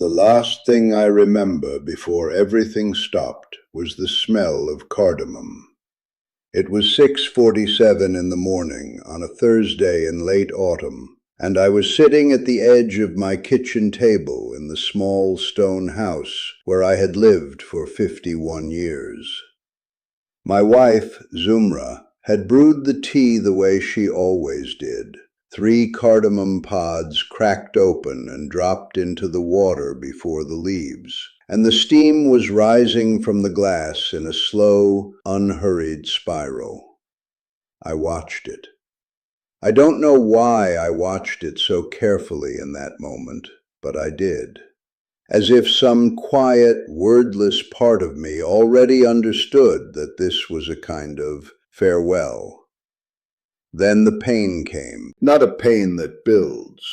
The last thing I remember before everything stopped was the smell of cardamom. It was 6:47 in the morning on a Thursday in late autumn, and I was sitting at the edge of my kitchen table in the small stone house where I had lived for 51 years. My wife, Zumra, had brewed the tea the way she always did. 3 cardamom pods cracked open and dropped into the water before the leaves, and the steam was rising from the glass in a slow, unhurried spiral. I watched it. I don't know why I watched it so carefully in that moment, but I did. As if some quiet, wordless part of me already understood that this was a kind of farewell. Then the pain came, not a pain that builds,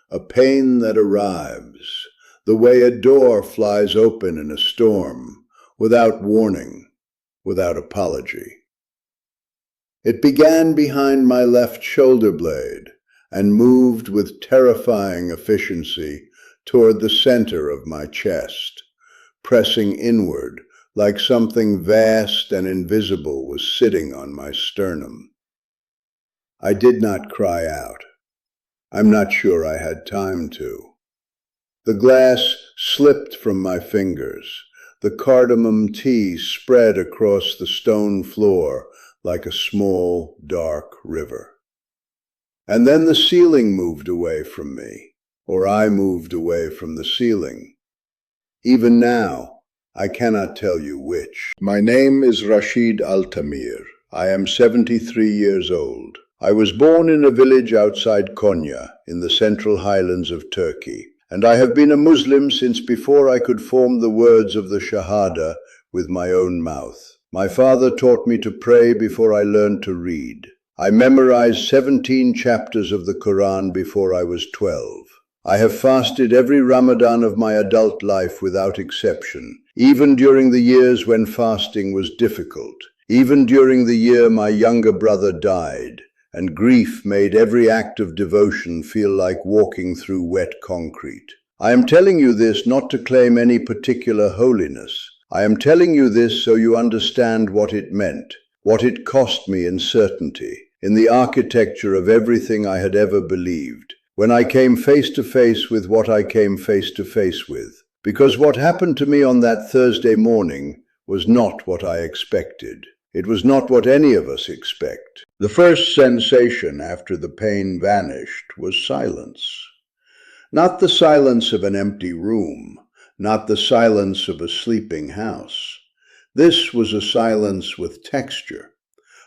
a pain that arrives, the way a door flies open in a storm, without warning, without apology. It began behind my left shoulder blade and moved with terrifying efficiency toward the center of my chest, pressing inward like something vast and invisible was sitting on my sternum. I did not cry out. I'm not sure I had time to. The glass slipped from my fingers. The cardamom tea spread across the stone floor like a small, dark river. And then the ceiling moved away from me, or I moved away from the ceiling. Even now, I cannot tell you which. My name is Rashid Altamir. I am 73 years old. I was born in a village outside Konya, in the central highlands of Turkey, and I have been a Muslim since before I could form the words of the Shahada with my own mouth. My father taught me to pray before I learned to read. I memorized 17 chapters of the Quran before I was 12. I have fasted every Ramadan of my adult life without exception, even during the years when fasting was difficult, even during the year my younger brother died, and grief made every act of devotion feel like walking through wet concrete. I am telling you this not to claim any particular holiness. I am telling you this so you understand what it meant, what it cost me in certainty, in the architecture of everything I had ever believed, when I came face to face with what I came face to face with. Because what happened to me on that Thursday morning was not what I expected. It was not what any of us expect. The first sensation after the pain vanished was silence. Not the silence of an empty room, not the silence of a sleeping house. This was a silence with texture,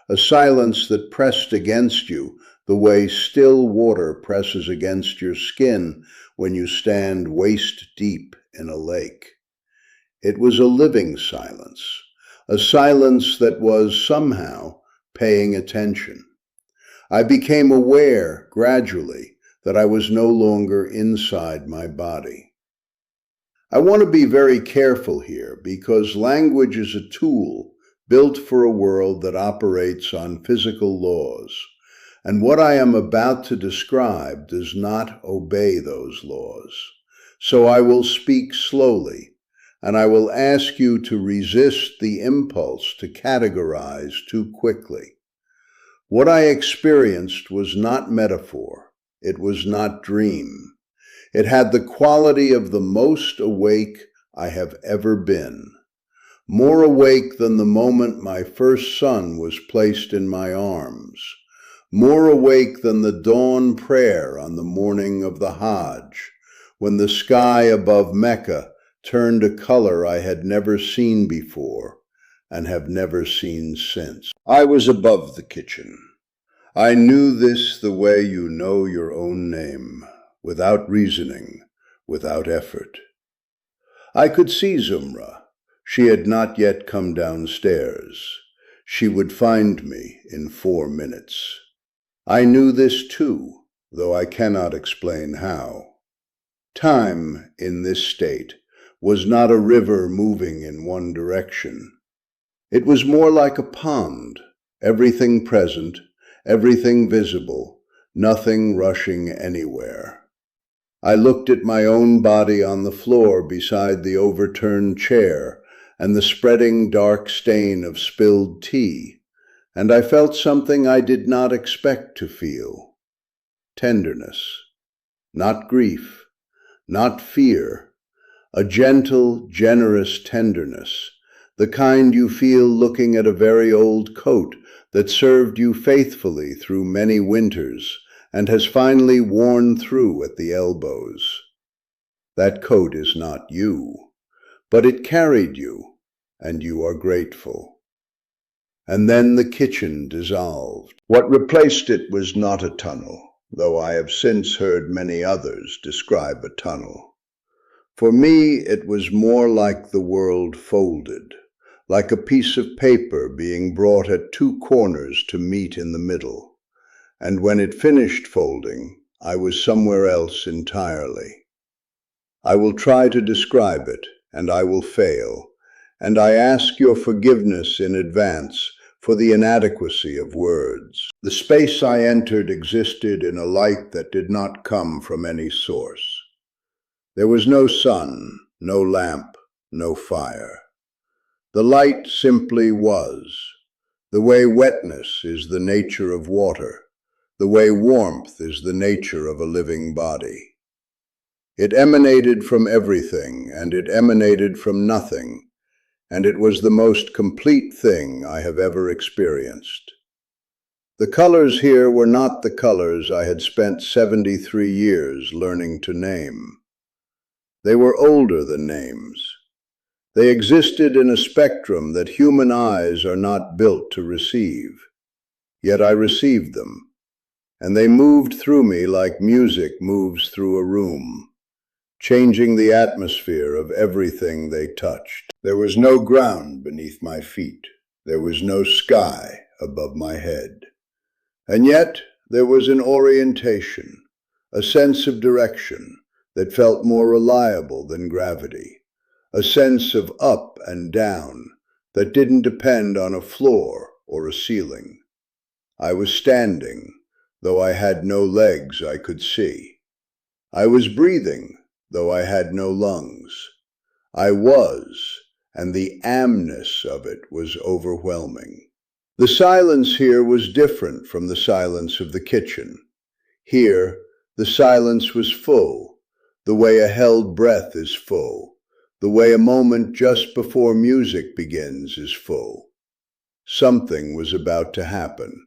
a silence that pressed against you the way still water presses against your skin when you stand waist deep in a lake. It was a living silence. A silence that was somehow paying attention. I became aware, gradually, that I was no longer inside my body. I want to be very careful here because language is a tool built for a world that operates on physical laws, and what I am about to describe does not obey those laws. So I will speak slowly, and I will ask you to resist the impulse to categorize too quickly. What I experienced was not metaphor. It was not dream. It had the quality of the most awake I have ever been. More awake than the moment my first son was placed in my arms. More awake than the dawn prayer on the morning of the Hajj, when the sky above Mecca turned a color I had never seen before and have never seen since. I was above the kitchen. I knew this the way you know your own name, without reasoning, without effort. I could see Zumra. She had not yet come downstairs. She would find me in 4 minutes. I knew this too, though I cannot explain how. Time, in this state, was not a river moving in one direction. It was more like a pond, everything present, everything visible, nothing rushing anywhere. I looked at my own body on the floor beside the overturned chair and the spreading dark stain of spilled tea, and I felt something I did not expect to feel. Tenderness. Not grief, not fear. A gentle, generous tenderness, the kind you feel looking at a very old coat that served you faithfully through many winters and has finally worn through at the elbows. That coat is not you, but it carried you, and you are grateful. And then the kitchen dissolved. What replaced it was not a tunnel, though I have since heard many others describe a tunnel. For me, it was more like the world folded, like a piece of paper being brought at two corners to meet in the middle. And when it finished folding, I was somewhere else entirely. I will try to describe it, and I will fail, and I ask your forgiveness in advance for the inadequacy of words. The space I entered existed in a light that did not come from any source. There was no sun, no lamp, no fire. The light simply was, the way wetness is the nature of water, the way warmth is the nature of a living body. It emanated from everything, and it emanated from nothing, and it was the most complete thing I have ever experienced. The colors here were not the colors I had spent 73 years learning to name. They were older than names. They existed in a spectrum that human eyes are not built to receive. Yet I received them, and they moved through me like music moves through a room, changing the atmosphere of everything they touched. There was no ground beneath my feet. There was no sky above my head. And yet there was an orientation, a sense of direction that felt more reliable than gravity, a sense of up and down that didn't depend on a floor or a ceiling. I was standing, though I had no legs I could see. I was breathing, though I had no lungs. I was, and the amness of it was overwhelming. The silence here was different from the silence of the kitchen. Here, the silence was full, the way a held breath is full, the way a moment just before music begins is full. Something was about to happen,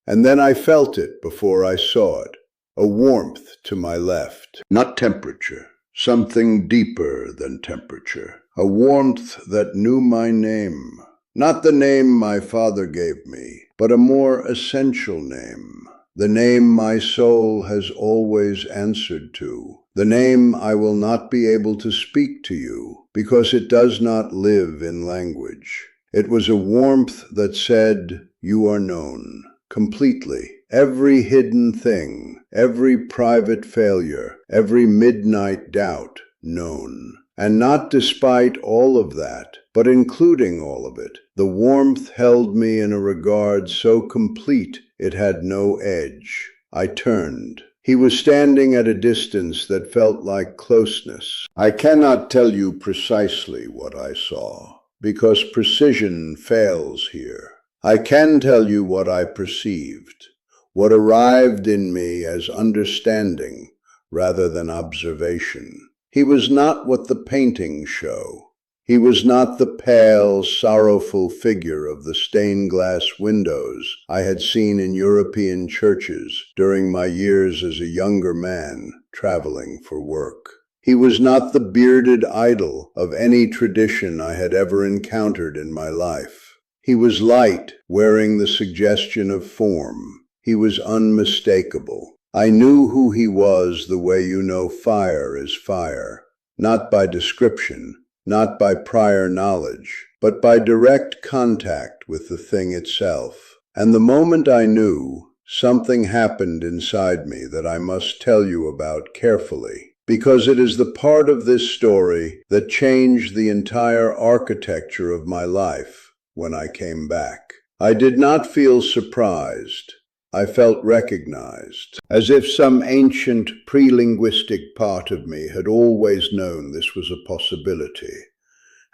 and then I felt it before I saw it, a warmth to my left. Not temperature, something deeper than temperature, a warmth that knew my name. Not the name my father gave me, but a more essential name, the name my soul has always answered to, the name I will not be able to speak to you, because it does not live in language. It was a warmth that said, you are known, completely. Every hidden thing, every private failure, every midnight doubt, known. And not despite all of that, but including all of it, the warmth held me in a regard so complete it had no edge. I turned. He was standing at a distance that felt like closeness. I cannot tell you precisely what I saw, because precision fails here. I can tell you what I perceived, what arrived in me as understanding rather than observation. He was not what the paintings show. He was not the pale, sorrowful figure of the stained glass windows I had seen in European churches during my years as a younger man traveling for work. He was not the bearded idol of any tradition I had ever encountered in my life. He was light, wearing the suggestion of form. He was unmistakable. I knew who he was the way you know fire is fire, not by description, not by prior knowledge, but by direct contact with the thing itself. And the moment I knew, something happened inside me that I must tell you about carefully, because it is the part of this story that changed the entire architecture of my life when I came back. I did not feel surprised. I felt recognized, as if some ancient pre-linguistic part of me had always known this was a possibility,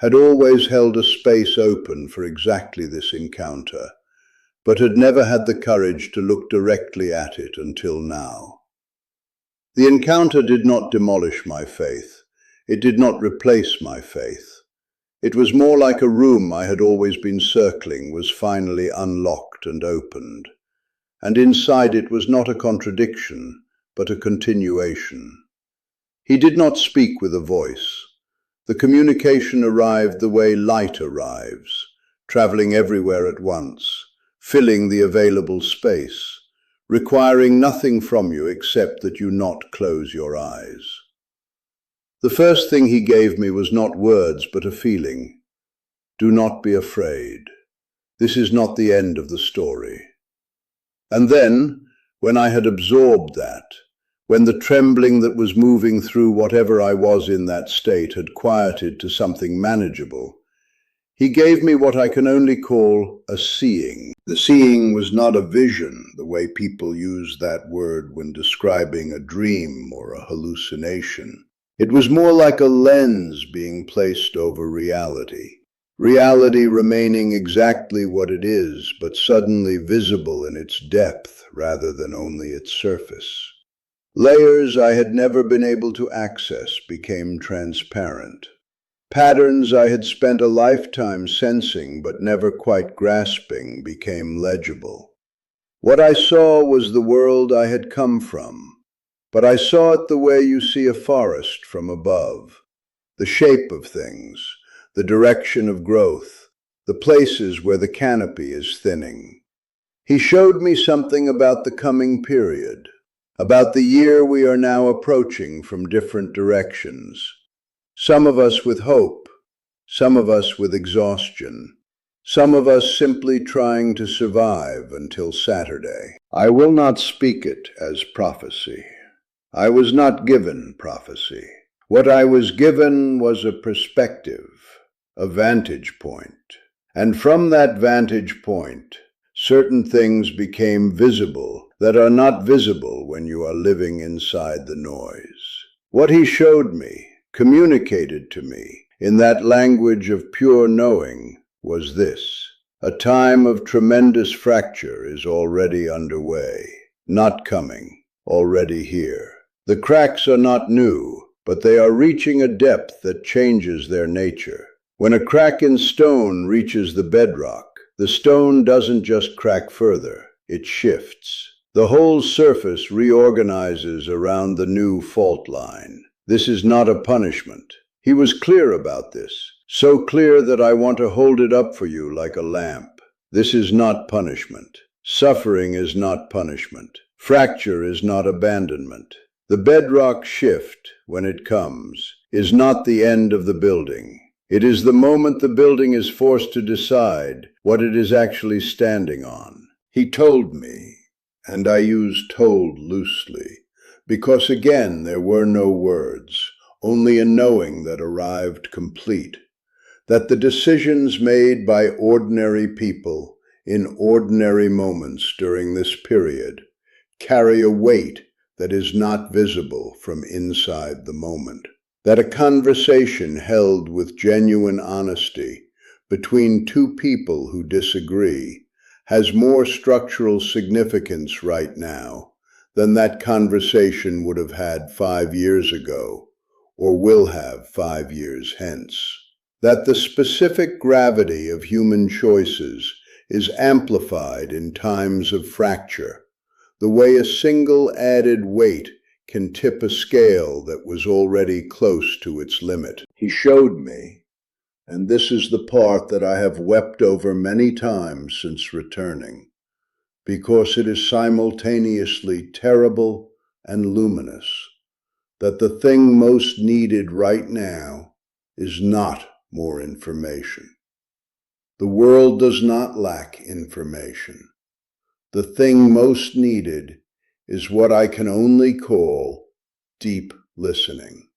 had always held a space open for exactly this encounter, but had never had the courage to look directly at it until now. The encounter did not demolish my faith. It did not replace my faith. It was more like a room I had always been circling was finally unlocked and opened. And inside it was not a contradiction, but a continuation. He did not speak with a voice. The communication arrived the way light arrives, traveling everywhere at once, filling the available space, requiring nothing from you except that you not close your eyes. The first thing he gave me was not words, but a feeling. Do not be afraid. This is not the end of the story. And then, when I had absorbed that, when the trembling that was moving through whatever I was in that state had quieted to something manageable, he gave me what I can only call a seeing. The seeing was not a vision, the way people use that word when describing a dream or a hallucination. It was more like a lens being placed over reality. Reality remaining exactly what it is, but suddenly visible in its depth rather than only its surface. Layers I had never been able to access became transparent. Patterns I had spent a lifetime sensing but never quite grasping became legible. What I saw was the world I had come from, but I saw it the way you see a forest from above. The shape of things, the direction of growth, the places where the canopy is thinning. He showed me something about the coming period, about the year we are now approaching from different directions. Some of us with hope, some of us with exhaustion, some of us simply trying to survive until Saturday. I will not speak it as prophecy. I was not given prophecy. What I was given was a perspective, a vantage point. And from that vantage point, certain things became visible that are not visible when you are living inside the noise. What he showed me, communicated to me, in that language of pure knowing, was this: a time of tremendous fracture is already underway, not coming, already here. The cracks are not new, but they are reaching a depth that changes their nature. When a crack in stone reaches the bedrock, the stone doesn't just crack further, it shifts. The whole surface reorganizes around the new fault line. This is not a punishment. He was clear about this, so clear that I want to hold it up for you like a lamp. This is not punishment. Suffering is not punishment. Fracture is not abandonment. The bedrock shift, when it comes, is not the end of the building. It is the moment the building is forced to decide what it is actually standing on. He told me, and I use told loosely, because again there were no words, only a knowing that arrived complete, that the decisions made by ordinary people in ordinary moments during this period carry a weight that is not visible from inside the moment. That a conversation held with genuine honesty between two people who disagree has more structural significance right now than that conversation would have had 5 years ago, or will have 5 years hence. That the specific gravity of human choices is amplified in times of fracture, the way a single added weight can tip a scale that was already close to its limit. He showed me, and this is the part that I have wept over many times since returning, because it is simultaneously terrible and luminous, that the thing most needed right now is not more information. The world does not lack information. The thing most needed is what I can only call deep listening.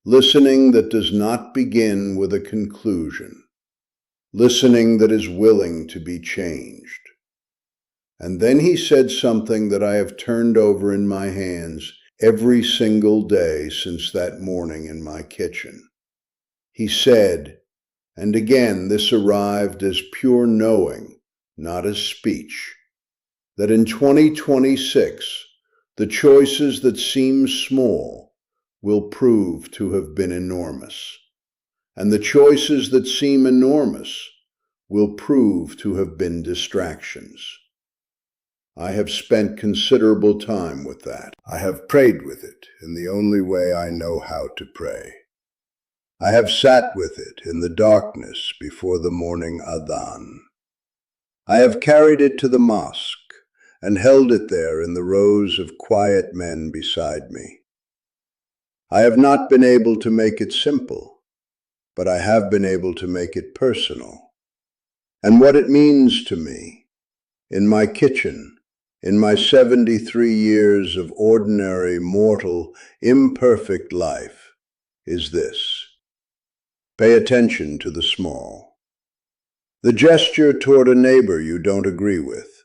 Listening that does not begin with a conclusion. Listening that is willing to be changed. And then he said something that I have turned over in my hands every single day since that morning in my kitchen. He said, and again this arrived as pure knowing, not as speech, that in 2026, the choices that seem small will prove to have been enormous, and the choices that seem enormous will prove to have been distractions. I have spent considerable time with that. I have prayed with it in the only way I know how to pray. I have sat with it in the darkness before the morning adhan. I have carried it to the mosque and held it there in the rows of quiet men beside me. I have not been able to make it simple, but I have been able to make it personal. And what it means to me, in my kitchen, in my 73 years of ordinary, mortal, imperfect life, is this. Pay attention to the small. The gesture toward a neighbor you don't agree with.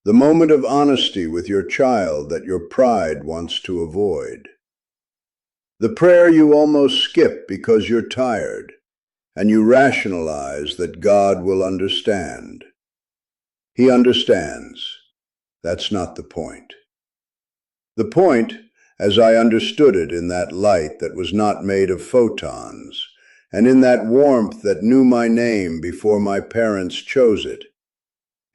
The moment of honesty with your child that your pride wants to avoid. The prayer you almost skip because you're tired, and you rationalize that God will understand. He understands. That's not the point. The point, as I understood it in that light that was not made of photons, and in that warmth that knew my name before my parents chose it,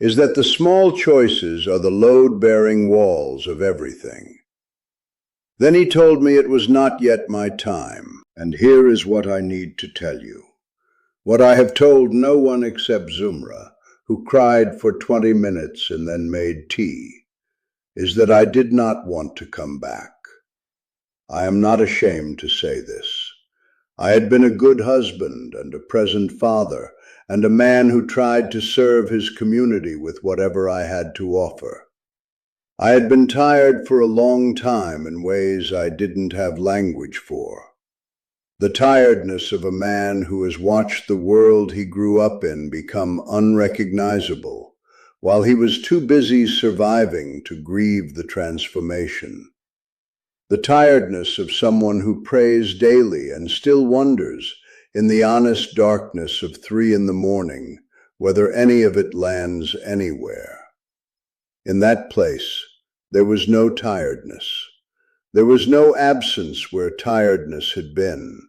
is that the small choices are the load-bearing walls of everything. Then he told me it was not yet my time, and here is what I need to tell you. What I have told no one except Zumra, who cried for 20 minutes and then made tea, is that I did not want to come back. I am not ashamed to say this. I had been a good husband and a present father, and a man who tried to serve his community with whatever I had to offer. I had been tired for a long time in ways I didn't have language for. The tiredness of a man who has watched the world he grew up in become unrecognizable, while he was too busy surviving to grieve the transformation. The tiredness of someone who prays daily and still wonders, in the honest darkness of 3 a.m, whether any of it lands anywhere. In that place, there was no tiredness. There was no absence where tiredness had been.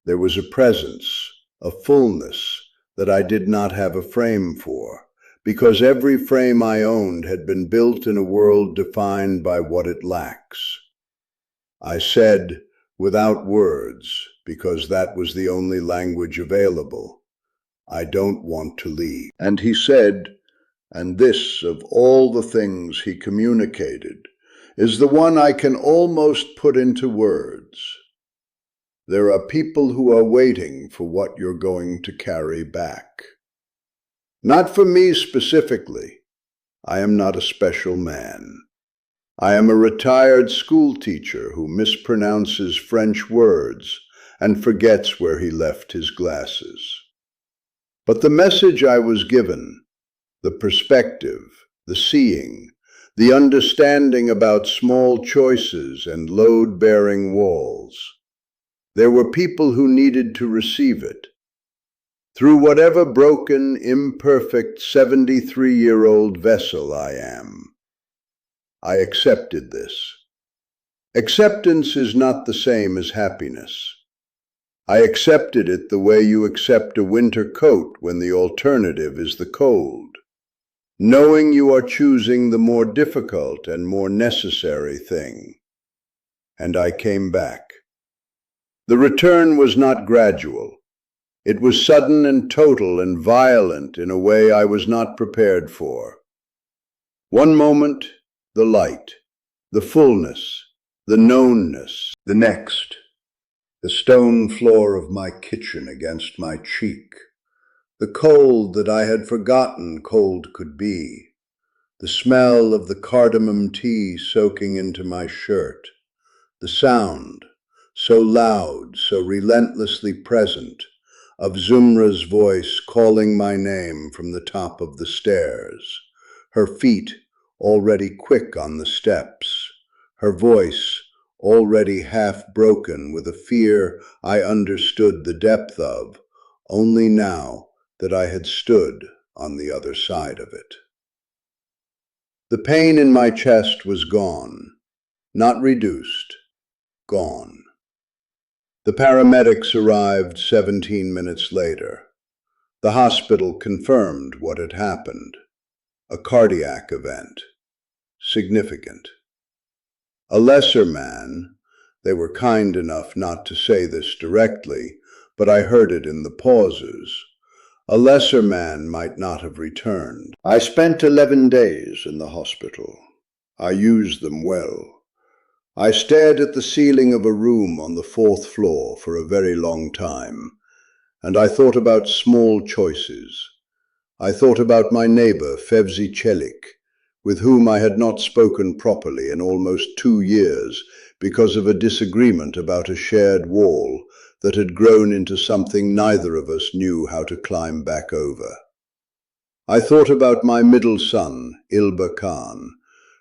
There was a presence, a fullness that I did not have a frame for, because every frame I owned had been built in a world defined by what it lacks. I said, without words, because that was the only language available, I don't want to leave. And he said, and this of all the things he communicated, is the one I can almost put into words. There are people who are waiting for what you're going to carry back. Not for me specifically. I am not a special man. I am a retired school teacher who mispronounces French words and forgets where he left his glasses. But the message I was given, the perspective, the seeing, the understanding about small choices and load-bearing walls, there were people who needed to receive it. Through whatever broken, imperfect 73-year-old vessel I am, I accepted this. Acceptance is not the same as happiness. I accepted it the way you accept a winter coat when the alternative is the cold, knowing you are choosing the more difficult and more necessary thing. And I came back. The return was not gradual. It was sudden and total and violent in a way I was not prepared for. One moment, the light, the fullness, the knownness. The next, the stone floor of my kitchen against my cheek, the cold that I had forgotten cold could be, the smell of the cardamom tea soaking into my shirt, the sound, so loud, so relentlessly present, of Zumra's voice calling my name from the top of the stairs, her feet already quick on the steps, her voice already half broken with a fear I understood the depth of, only now that I had stood on the other side of it. The pain in my chest was gone, not reduced, gone. The paramedics arrived 17 minutes later. The hospital confirmed what had happened. A cardiac event. Significant. A lesser man, they were kind enough not to say this directly, but I heard it in the pauses. A lesser man might not have returned. I spent 11 days in the hospital. I used them well. I stared at the ceiling of a room on the 4th floor for a very long time, and I thought about small choices. I thought about my neighbor, Fevzi Çelik, with whom I had not spoken properly in almost 2 years because of a disagreement about a shared wall that had grown into something neither of us knew how to climb back over. I thought about my middle son, Ilber Khan,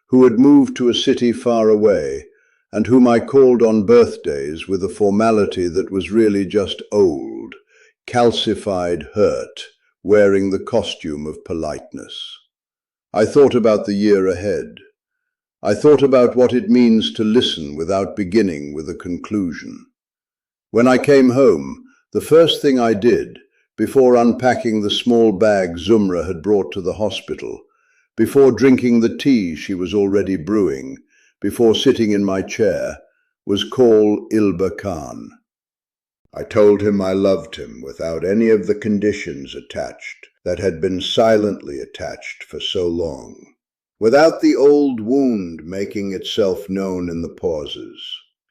who had moved to a city far away, and whom I called on birthdays with a formality that was really just old, calcified hurt, wearing the costume of politeness. I thought about the year ahead. I thought about what it means to listen without beginning with a conclusion. When I came home, the first thing I did, before unpacking the small bag Zumra had brought to the hospital, before drinking the tea she was already brewing, before sitting in my chair, was call Ilber Khan. I told him I loved him without any of the conditions attached that had been silently attached for so long, without the old wound making itself known in the pauses,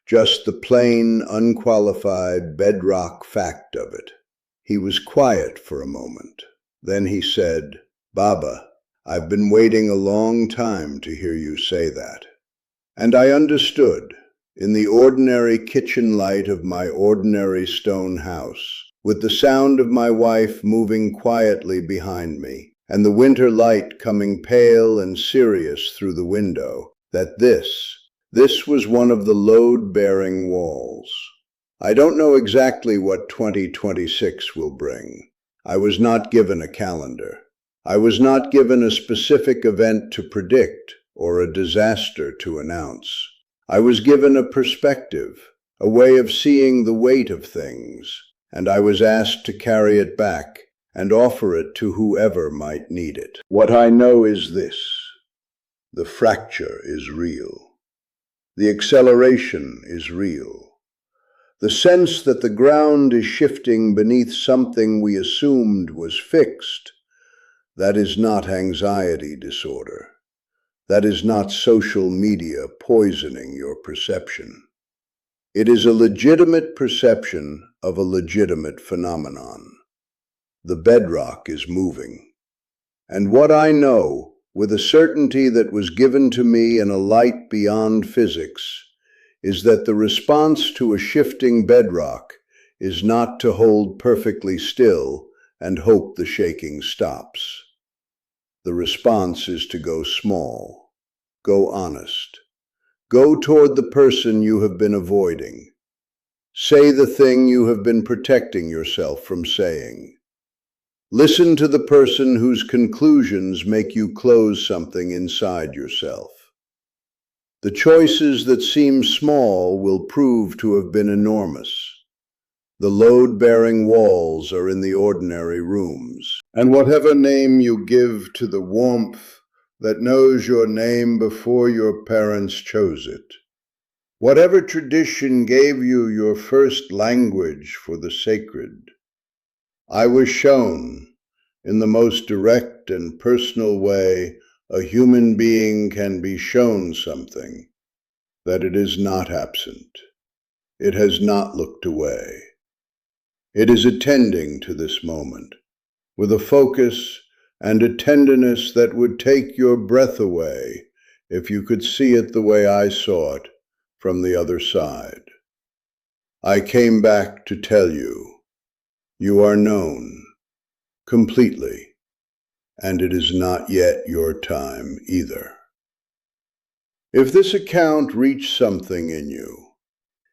just the plain, unqualified, bedrock fact of it. He was quiet for a moment. Then he said, "Baba, I've been waiting a long time to hear you say that." And I understood, in the ordinary kitchen light of my ordinary stone house, with the sound of my wife moving quietly behind me, and the winter light coming pale and serious through the window, that this was one of the load-bearing walls. I don't know exactly what 2026 will bring. I was not given a calendar. I was not given a specific event to predict or a disaster to announce. I was given a perspective, a way of seeing the weight of things, and I was asked to carry it back and offer it to whoever might need it. What I know is this: the fracture is real. The acceleration is real. The sense that the ground is shifting beneath something we assumed was fixed, that is not anxiety disorder. That is not social media poisoning your perception. It is a legitimate perception of a legitimate phenomenon. The bedrock is moving. And what I know, with a certainty that was given to me in a light beyond physics, is that the response to a shifting bedrock is not to hold perfectly still and hope the shaking stops. The response is to go small, go honest, go toward the person you have been avoiding. Say the thing you have been protecting yourself from saying. Listen to the person whose conclusions make you close something inside yourself. The choices that seem small will prove to have been enormous. The load-bearing walls are in the ordinary rooms. And whatever name you give to the warmth that knows your name before your parents chose it, whatever tradition gave you your first language for the sacred, I was shown, in the most direct and personal way a human being can be shown something, that it is not absent. It has not looked away. It is attending to this moment, with a focus and a tenderness that would take your breath away if you could see it the way I saw it from the other side. I came back to tell you, you are known, completely, and it is not yet your time either. If this account reached something in you,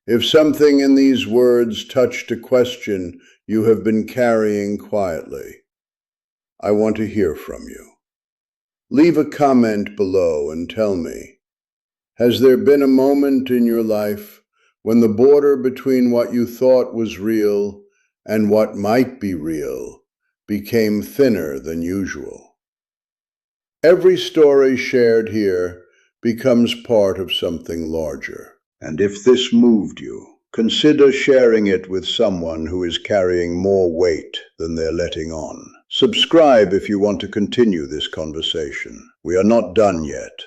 if something in these words touched a question you have been carrying quietly, I want to hear from you. Leave a comment below and tell me, has there been a moment in your life when the border between what you thought was real and what might be real became thinner than usual? Every story shared here becomes part of something larger. And if this moved you, consider sharing it with someone who is carrying more weight than they're letting on. Subscribe if you want to continue this conversation. We are not done yet.